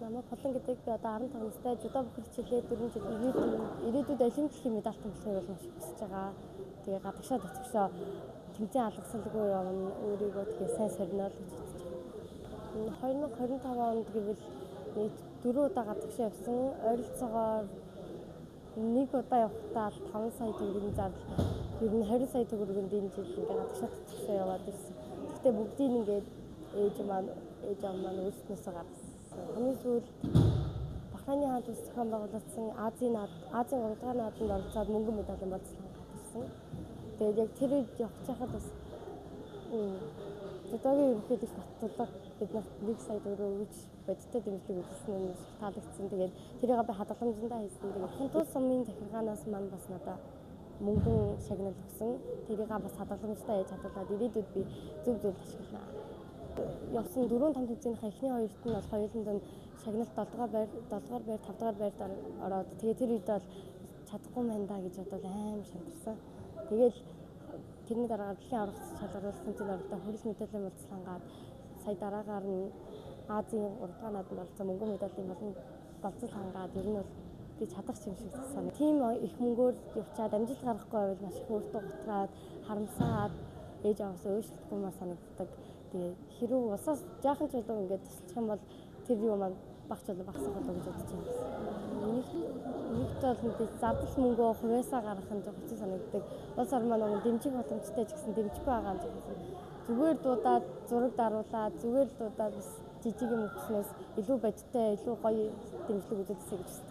Намайг Холон гэдэг би одоо 15 настай жудо бохир хичээлээ 4 жил ирээдүйд олимпикийн медальтай болохыг бол маш их хүсэж байгаа. Тэгээ гадагшаа төсөвшөө тэмцээн алгасалгүй явна өөрийгөө тэгээ сайн сорниол гэж бодож байна. 2025 онд гэвэл нийт 4 удаа гадагшаа явсан. Ойролцоогоор нэг удаа явахдаа 5 сая төгрөгийн зардал ер нь 20 сая төгрөгийн энэ жил ингээ гадагшаа төсөвшөө яваад ирсэн. Гэхдээ бүгдийг ингээд ээж маань өөрснөөсөө гаргасан. Хамгийн сүүлд Бахрейний хаант улс зохион байгуулсан Азийн 3 дахь наадамд оролцоод мөнгөн медалийн болцлон гаргасан. Тэгээд яг тэр үед явж байхад бас жудогийн ерөнхийлөгч Баттулга биднэрт 1 сая төгрөг өгч бодиттой дэмжлэг өгсөн нь таалагдсан. Тэгээд тэрийг би хадгаламжиндаа хийсэн. Тэгээд хэн тус сумын захиргаанаас маань бас надад мөнгөн шагнал өгсөн. Тэрийг бас хадгаламжтай яаж хадгалаад ирээдүйд би зөв ашиглана. Явсан 4 том тэмцээнийхээ эхний хоёрт нь бол хоёуланд нь шагналт 7 дугаар байр, 5 дугаар байрт ороод тэгээд тэр үед бол чадахгүй мандаа гэж бодоод аим шантарсан. Тэгэл тэрний дараа дэлхийн аврах шалгаруулсан тэмцээнд орохдоо хөрөл медалийн болцлонгаад сая дараагаар нь Азийн 3 дахь наадамд оролцсон мөнгөн медалийн болцол хангаад ер нь бол би чадах юм шиг санаа. Тим их мөнгөөр явчаад амжилт гаргахгүй байвал маш их өөртөө готраад харамсаад ээж аваасаа өөрчлөхгүй маа санагддаг. Тэгээ хэрэг усаас жаахан ч болов ингээд тусалчих юм бол тэр юу маань багч багсах болов гэж бодож байна. Нэгт бол мэдээ зардал мөнгөө хувьяасаа гаргах нь жоох хэцүү санагддаг. Улс орн маань дэмжих боломжтой ч гэсэн дэмжихгүй байгаа юм шиг. Зүгээр дуудаад зураг даруулаад зүгээр дуудаад бас жижиг юм өгснөөс илүү бодиттой илүү гоё дэмжлэг үзүүлсэй гэж